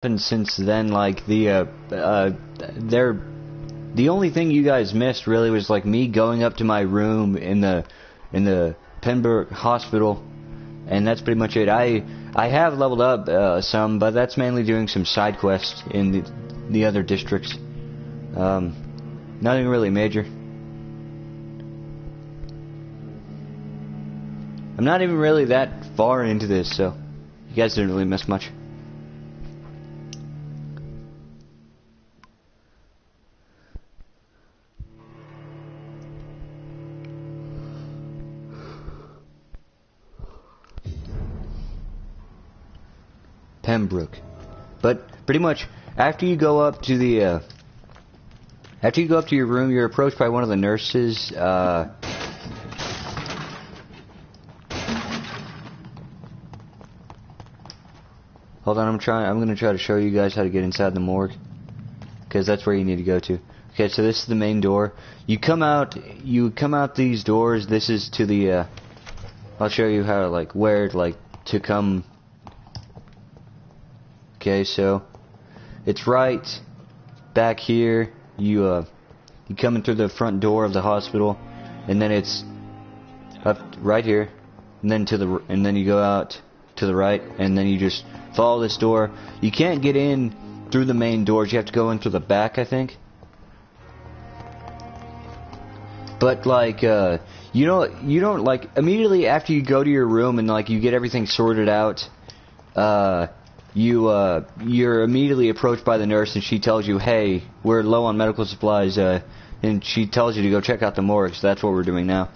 happened since then. Like the only thing you guys missed really was like me going up to my room in the Pembroke Hospital, and that's pretty much it. I have leveled up some, but that's mainly doing some side quests in the other districts. Nothing really major. I'm not even really that far into this, so you guys didn't really miss much. Pembroke. But pretty much after you go up to the after you go up to your room, you're approached by one of the nurses. Hold on, I'm gonna try to show you guys how to get inside the morgue, because that's where you need to go to. Okay, so this is the main door. You come out these doors. This is to the I'll show you how to where to come. Okay, so it's right back here. You come in through the front door of the hospital, and then it's up right here, and then you go out to the right, and then you just follow this door. You can't get in through the main doors. You have to go in through the back, I think. But you don't immediately after you go to your room and you get everything sorted out, you're immediately approached by the nurse, and she tells you, hey, we're low on medical supplies, and she tells you to go check out the morgue. So that's what we're doing now.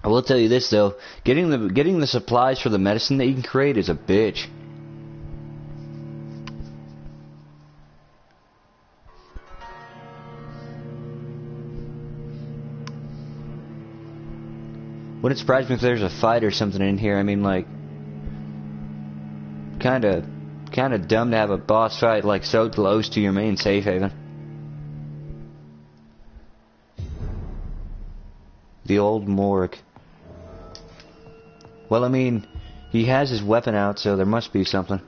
I will tell you this though, getting the supplies for the medicine that you can create is a bitch. Wouldn't surprise me if there's a fight or something in here. I mean, kinda dumb to have a boss fight so close to your main safe haven. The old morgue. Well, I mean, he has his weapon out, so there must be something.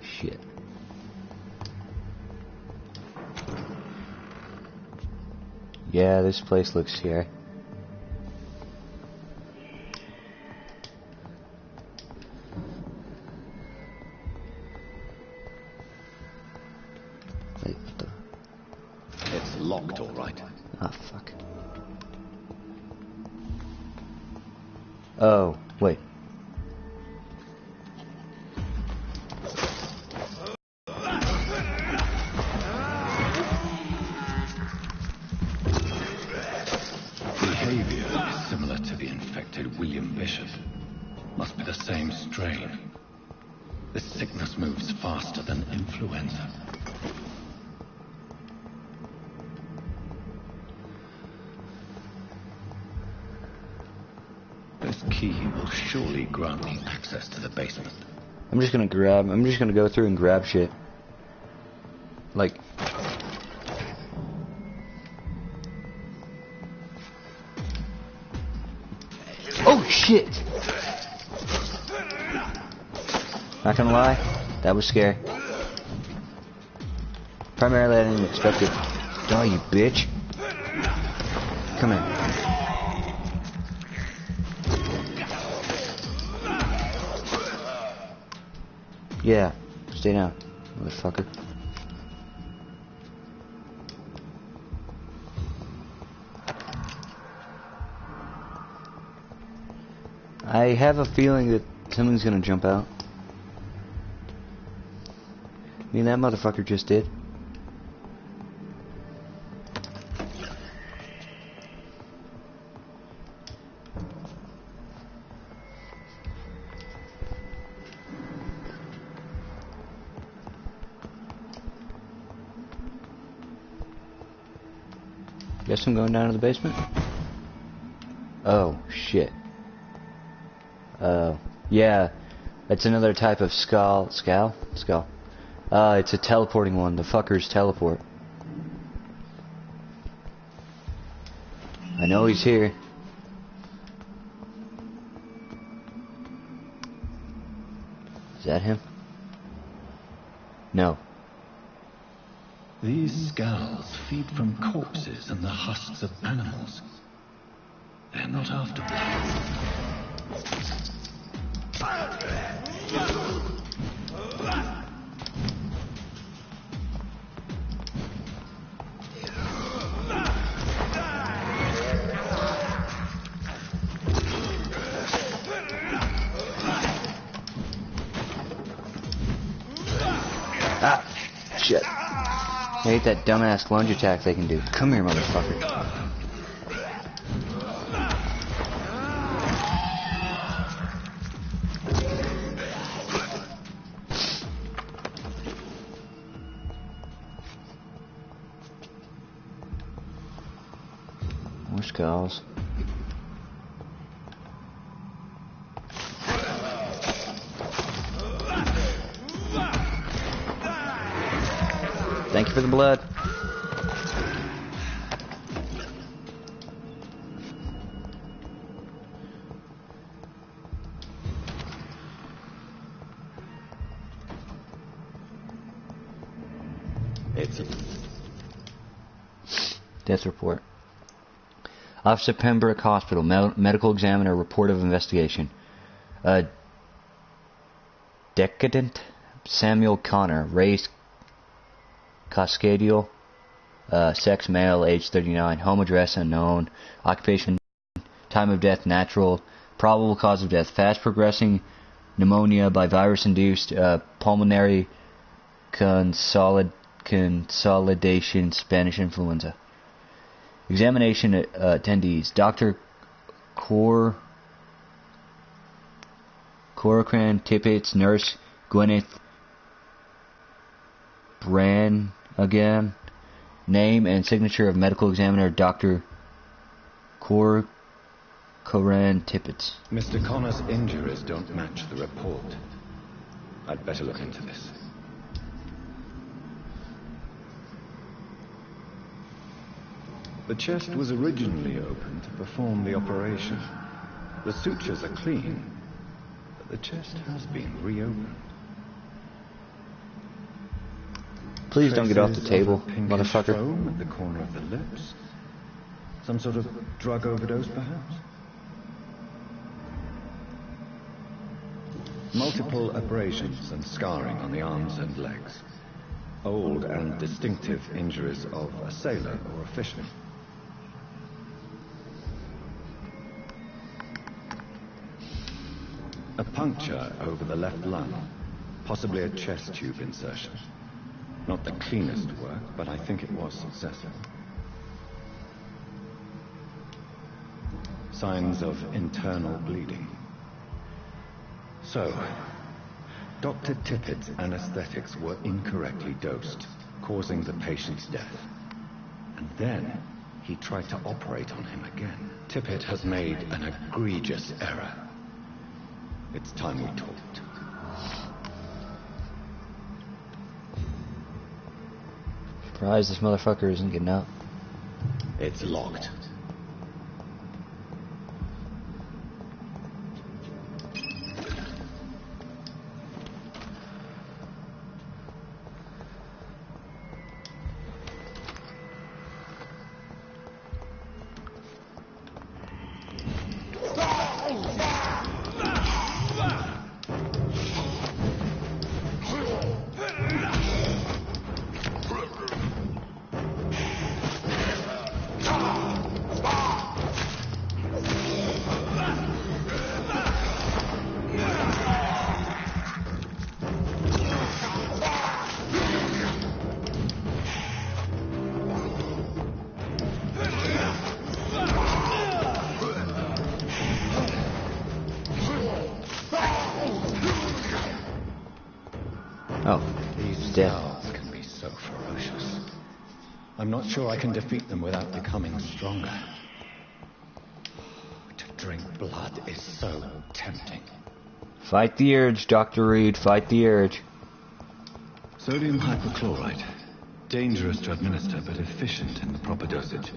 Shit. Yeah, this place looks scary. Wait, what the? It's locked, all right. Ah, fuck. Oh, wait. Behavior is similar to the infected William Bishop. Must be the same strain. This sickness moves faster than influenza. This key will surely grant me access to the basement. I'm just gonna go through and grab shit. Oh shit! Not gonna lie, that was scary. Primarily I didn't expect it. Die, you bitch. Come here. Yeah, stay down, motherfucker. I have a feeling that something's gonna jump out. I mean, that motherfucker just did. Guess I'm going down to the basement. Oh, shit. Yeah, it's another type of skull. It's a teleporting one. The fuckers teleport. I know he's here. Is that him? No. These skulls feed from corpses and the husks of animals. They're not after blood. Ah, shit. I hate that dumbass lunge attack they can do. Come here, motherfucker. More skulls. Thank you for the blood. It's a Death report. Officer Pembroke Hospital. Medical examiner. Report of investigation. Decadent Samuel Connor. Race Cascadial. Sex male. Age 39. Home address unknown. Occupation. Time of death natural. Probable cause of death. Fast progressing pneumonia by virus induced pulmonary consolidation Spanish influenza. Examination attendees. Dr. Corcoran Tippett, Nurse Gwyneth Brannigan. Name and signature of medical examiner Dr. Corcoran Tippett. Mr. Connor's injuries don't match the report. I'd better look into this. The chest was originally open to perform the operation. The sutures are clean, but the chest has been reopened. Please don't get off the Traces table, of a pinkish motherfucker. foam at the corner of the lips. Some sort of drug overdose, perhaps? Multiple abrasions and scarring on the arms and legs. Old and distinctive injuries of a sailor or a fisherman. A puncture over the left lung, possibly a chest tube insertion. Not the cleanest work, but I think it was successful. Signs of internal bleeding. So, Dr. Tippett's anesthetics were incorrectly dosed, causing the patient's death. And then, he tried to operate on him again. Tippett has made an egregious error. It's time we talked. Surprised this motherfucker isn't getting up. It's locked. Oh, These dead. skulls can be so ferocious. I'm not sure I can defeat them without becoming stronger. To drink blood is so tempting. Fight the urge, Dr. Reed, fight the urge. Sodium hypochlorite. Dangerous to administer, but efficient in the proper dosage.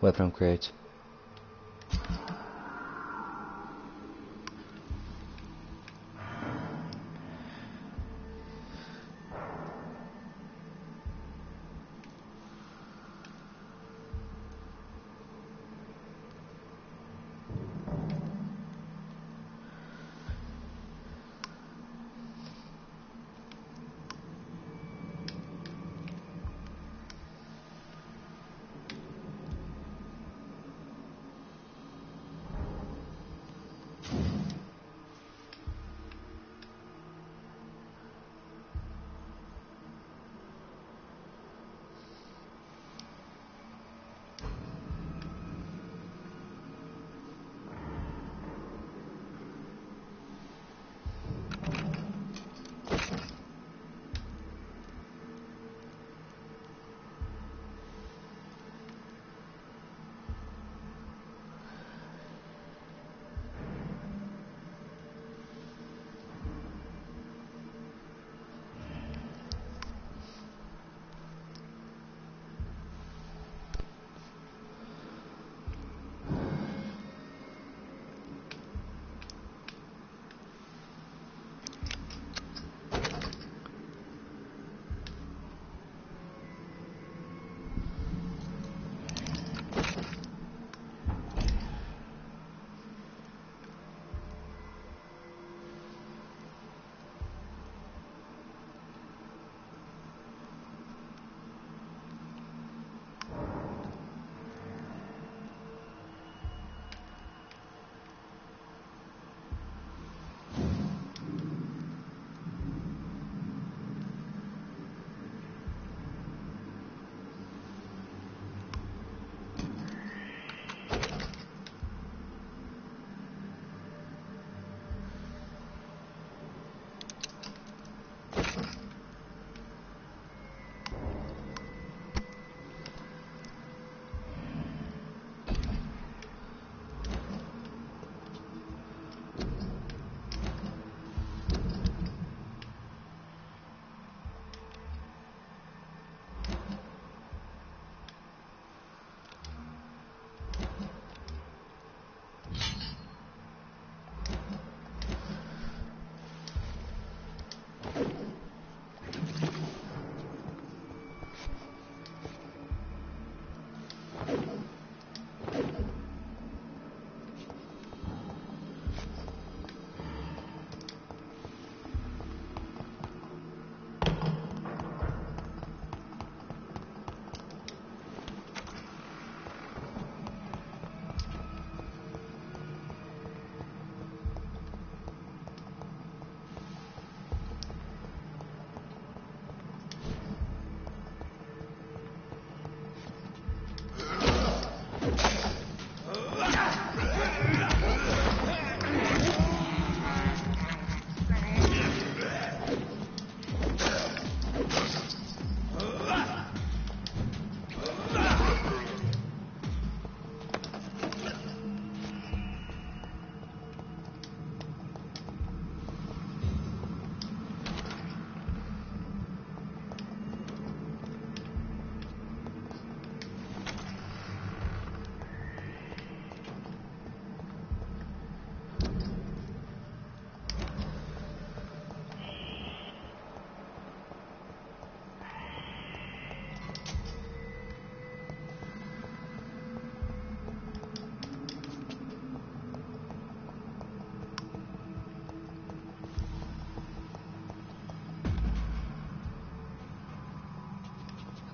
Weapon upgrades.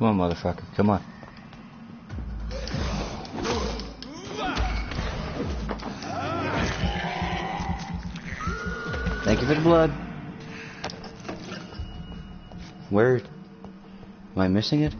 Come on, motherfucker. Come on. Thank you for the blood. Where? Am I missing it?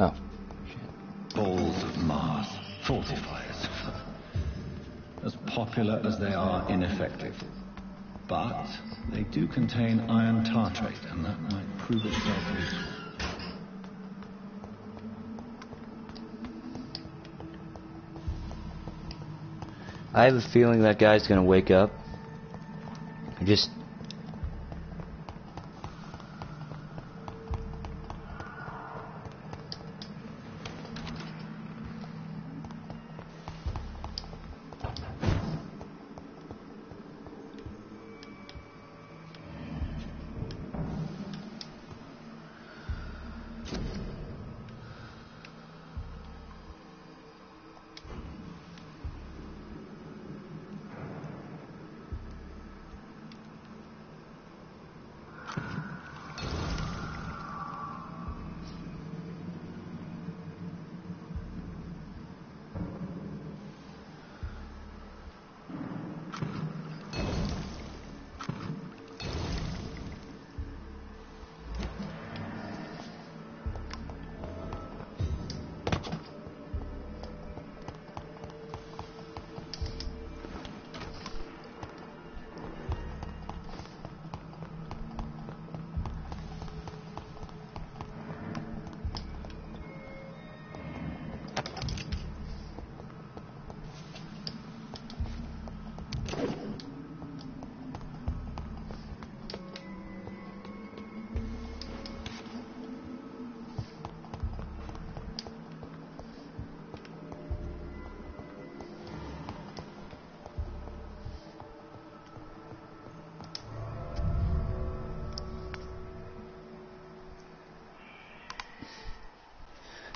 Oh. Balls of Mars. Fortifiers. As popular as they are ineffective. But they do contain iron tartrate, and that might prove itself useful. I have a feeling that guy's gonna wake up. Just...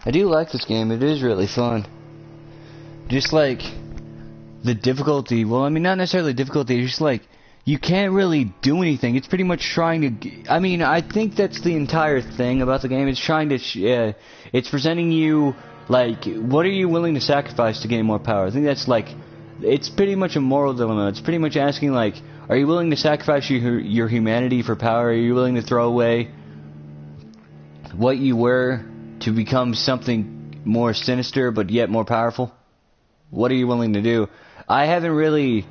I do like this game. It is really fun. Just like the difficulty. Well, I mean, not necessarily difficulty. It's just like you can't really do anything. It's pretty much trying to. I mean, I think that's the entire thing about the game. It's trying to. It's presenting you like, what are you willing to sacrifice to gain more power? I think that's like, it's pretty much a moral dilemma. It's pretty much asking like, are you willing to sacrifice your humanity for power? Are you willing to throw away what you were to become something more sinister but yet more powerful? What are you willing to do? I haven't really...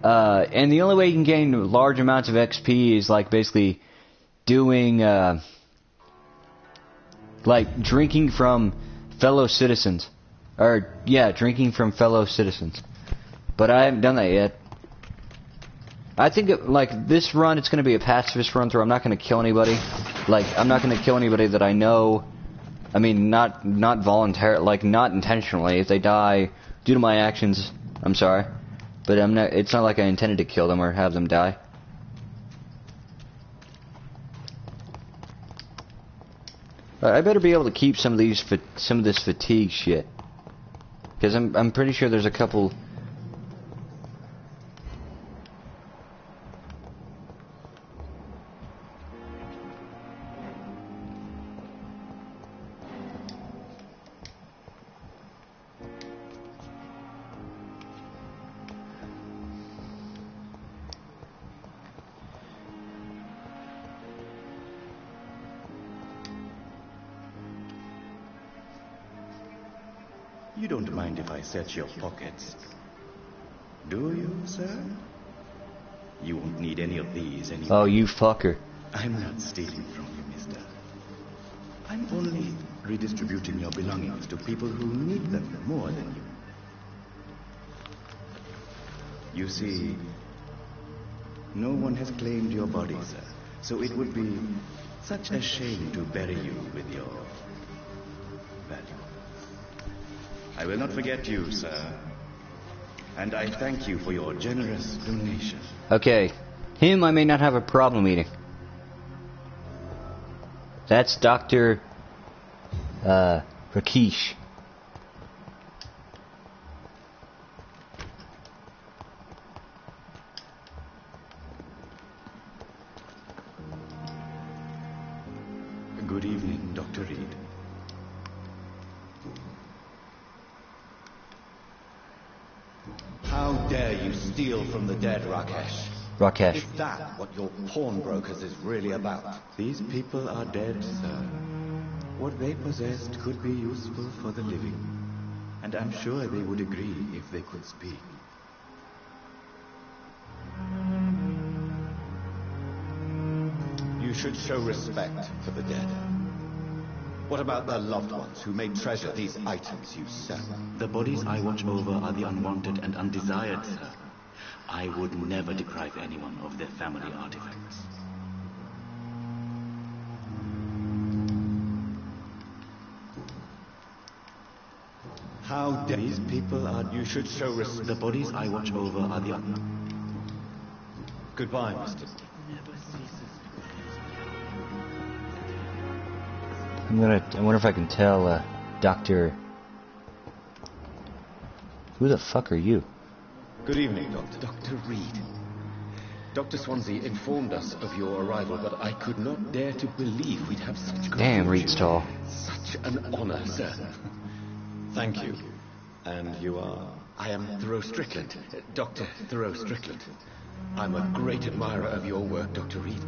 and the only way you can gain large amounts of XP is like basically doing... like drinking from fellow citizens. Or, yeah, drinking from fellow citizens. But I haven't done that yet. I think, like, this run, it's going to be a pacifist run through. I'm not going to kill anybody. Like, I'm not going to kill anybody that I know... I mean, not voluntarily, like, not intentionally. If they die due to my actions, I'm sorry. But I'm not. It's not like I intended to kill them or have them die. I better be able to keep some of this fatigue shit, because I'm pretty sure there's a couple. You don't mind if I search your pockets, do you, sir? You won't need any of these anymore. Oh, you fucker. I'm not stealing from you, mister. I'm only redistributing your belongings to people who need them more than you. You see, no one has claimed your body, sir, so it would be such a shame to bury you with your valuables. I will not forget you, sir. And I thank you for your generous donation. Okay. Him I may not have a problem eating. That's Dr. Rakesh. Good evening, Dr. Reed. How dare you steal from the dead, Rakesh? Rakesh. Is that what your pawnbrokers is really about? These people are dead, sir. What they possessed could be useful for the living, and I'm sure they would agree if they could speak. You should show respect for the dead. What about their loved ones who may treasure these items you sell? The bodies I watch over are the unwanted and undesired, sir. I would never deprive anyone of their family artifacts. How dare these people are... You should show respect. The bodies I watch over are the Goodbye, Mr. I wonder if I can tell, Dr. Who the fuck are you? Good evening, Doctor. Dr. Reed. Dr. Swansea informed us of your arrival, but I could not dare to believe we'd have such good Damn, fortune. Reed's tall. Such an honor, sir. Thank you. And you are? I am Thoreau Strickland, Dr. Thoreau Strickland. I'm a great admirer of your work, Dr. Reed.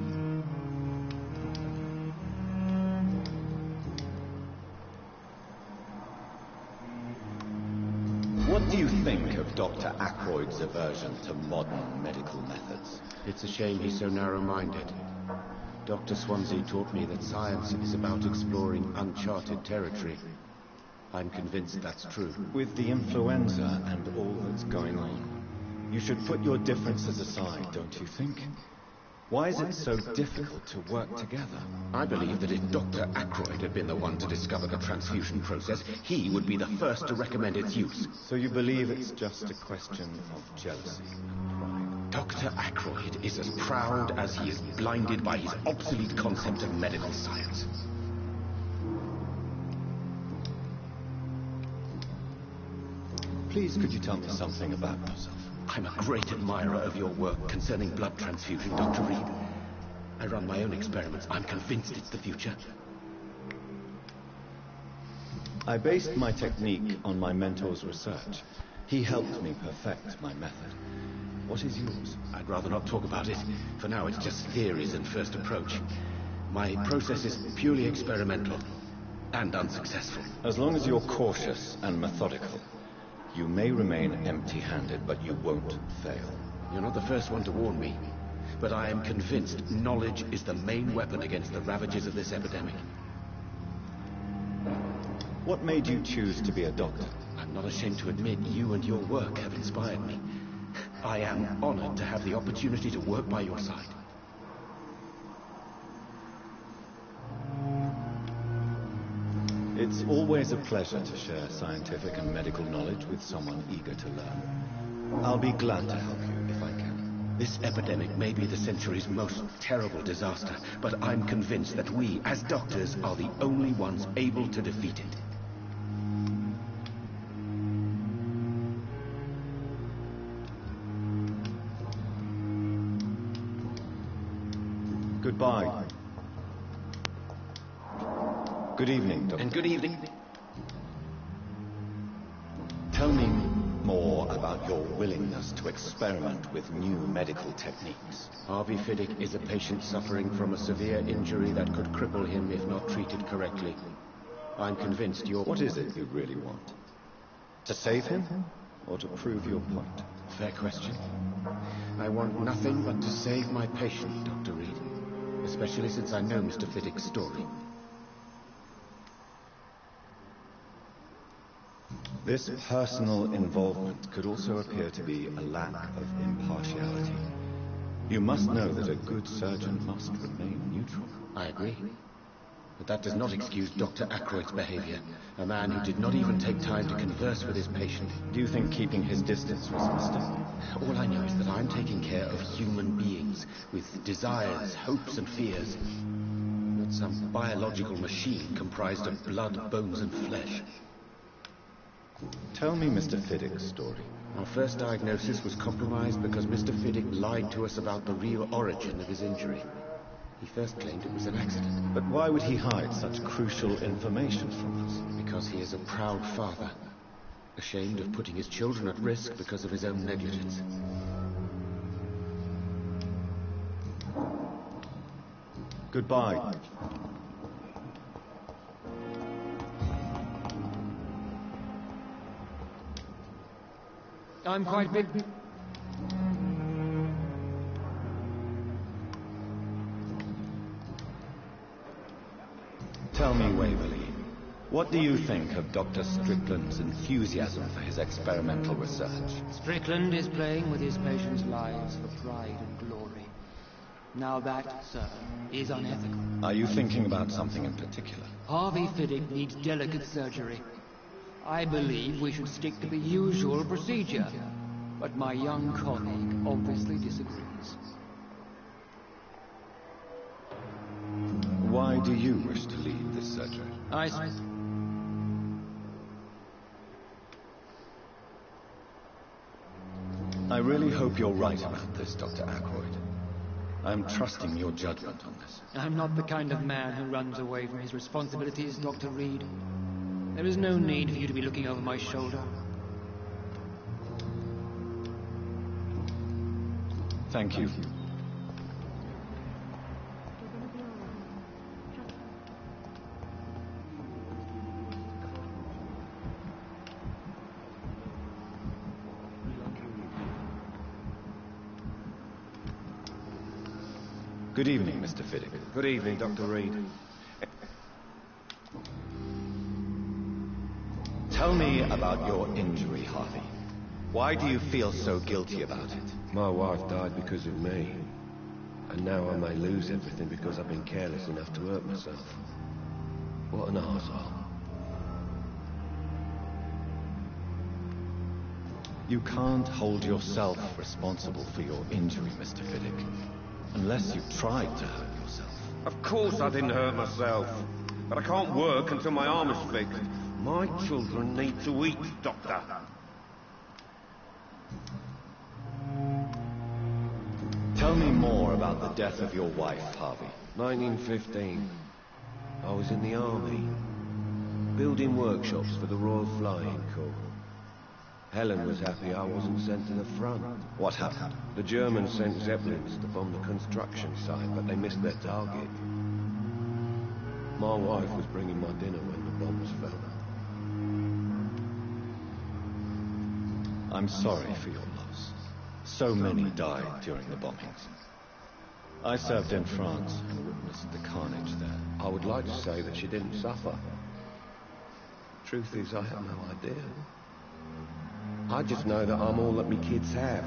What do you think of Dr. Ackroyd's aversion to modern medical methods? It's a shame he's so narrow-minded. Dr. Swansea taught me that science is about exploring uncharted territory. I'm convinced that's true. With the influenza and all that's going on, you should put your differences aside, don't you think? Why is it so difficult to work together? I believe that if Dr. Ackroyd had been the one to discover the transfusion process, he would be the first to recommend its use. So you believe it's just a question of jealousy and pride? Dr. Ackroyd is as proud as he is blinded by his obsolete concept of medical science. Please, could you tell me something about yourself? I'm a great admirer of your work concerning blood transfusion, Dr. Reed. I run my own experiments. I'm convinced it's the future. I based my technique on my mentor's research. He helped me perfect my method. What is yours? I'd rather not talk about it. For now, it's just theories and first approach. My process is purely experimental and unsuccessful. As long as you're cautious and methodical, you may remain empty-handed, but you won't fail. You're not the first one to warn me, but I am convinced knowledge is the main weapon against the ravages of this epidemic. What made you choose to be a doctor? I'm not ashamed to admit you and your work have inspired me. I am honored to have the opportunity to work by your side. It's always a pleasure to share scientific and medical knowledge with someone eager to learn. I'll be glad to help you if I can. This epidemic may be the century's most terrible disaster, but I'm convinced that we, as doctors, are the only ones able to defeat it. Goodbye. Good evening, Doctor. And good evening. Tell me more about your willingness to experiment with new medical techniques. Harvey Fiddick is a patient suffering from a severe injury that could cripple him if not treated correctly. I'm convinced you're... What is it you really want? To save him, or to prove your point? Fair question. I want nothing but to save my patient, Dr. Reed. Especially since I know Mr. Fiddick's story. This personal involvement could also appear to be a lack of impartiality. You must know that a good surgeon must remain neutral. I agree. But that does not excuse Dr. Ackroyd's behavior. A man who did not even take time to converse with his patient. Do you think keeping his distance was a mistake? All I know is that I'm taking care of human beings with desires, hopes and fears. Not some biological machine comprised of blood, bones and flesh. Tell me Mr. Fiddick's story. Our first diagnosis was compromised because Mr. Fiddick lied to us about the real origin of his injury. He first claimed it was an accident. But why would he hide such crucial information from us? Because he is a proud father, ashamed of putting his children at risk because of his own negligence. Goodbye. I'm quite big. Tell me, Waverly, what do you think of Dr. Strickland's enthusiasm for his experimental research? Strickland is playing with his patients' lives for pride and glory. Now that, sir, is unethical. Are you thinking about something in particular? Harvey Fiddick needs delicate surgery. I believe we should stick to the usual procedure, but my young colleague obviously disagrees. Why do you wish to lead this surgery? I really hope you're right about this, Dr. Ackroyd. I'm trusting your judgment on this. I'm not the kind of man who runs away from his responsibilities, Dr. Reed. There is no need for you to be looking over my shoulder. Thank you. Good evening, Mr. Fiddick. Good evening, Dr. Reed. Tell me about your injury, Harvey. Why do you feel so guilty about it? My wife died because of me. And now I may lose everything because I've been careless enough to hurt myself. What an arsehole. You can't hold yourself responsible for your injury, Mr. Fiddick. Unless you tried to hurt yourself. Of course I didn't hurt myself. But I can't work until my arm is fixed. My children need to eat, Doctor. Tell me more about the death of your wife, Harvey. 1915. I was in the army. Building workshops for the Royal Flying Corps. Helen was happy I wasn't sent to the front. What happened? The Germans sent Zeppelins to bomb the construction site, but they missed their target. My wife was bringing my dinner when the bombs fell. I'm sorry for your loss. So many died during the bombings. I served in France and witnessed the carnage there. I would like to say that she didn't suffer. Truth is, I have no idea. I just know that I'm all that me kids have.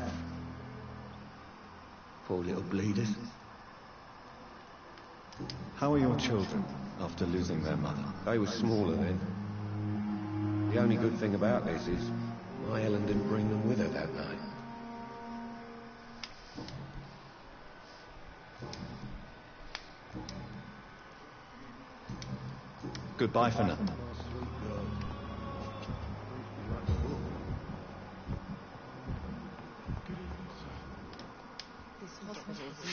Poor little bleeders. How are your children after losing their mother? They were smaller then. The only good thing about this is my Helen didn't bring them with her that night. Goodbye for now.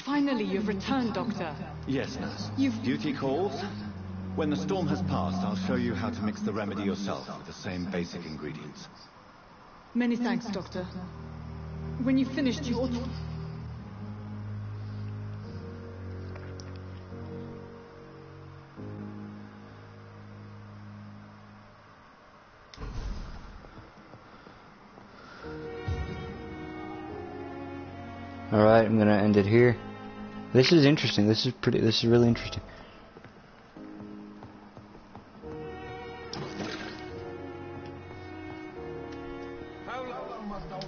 Finally, you've returned, Doctor. Yes, nurse. Duty calls. When the storm has passed, I'll show you how to mix the remedy yourself with the same basic ingredients. Many thanks, Doctor. When you've finished, you ought to... Alright, I'm gonna end it here. This is interesting. This is really interesting. How long, my dog?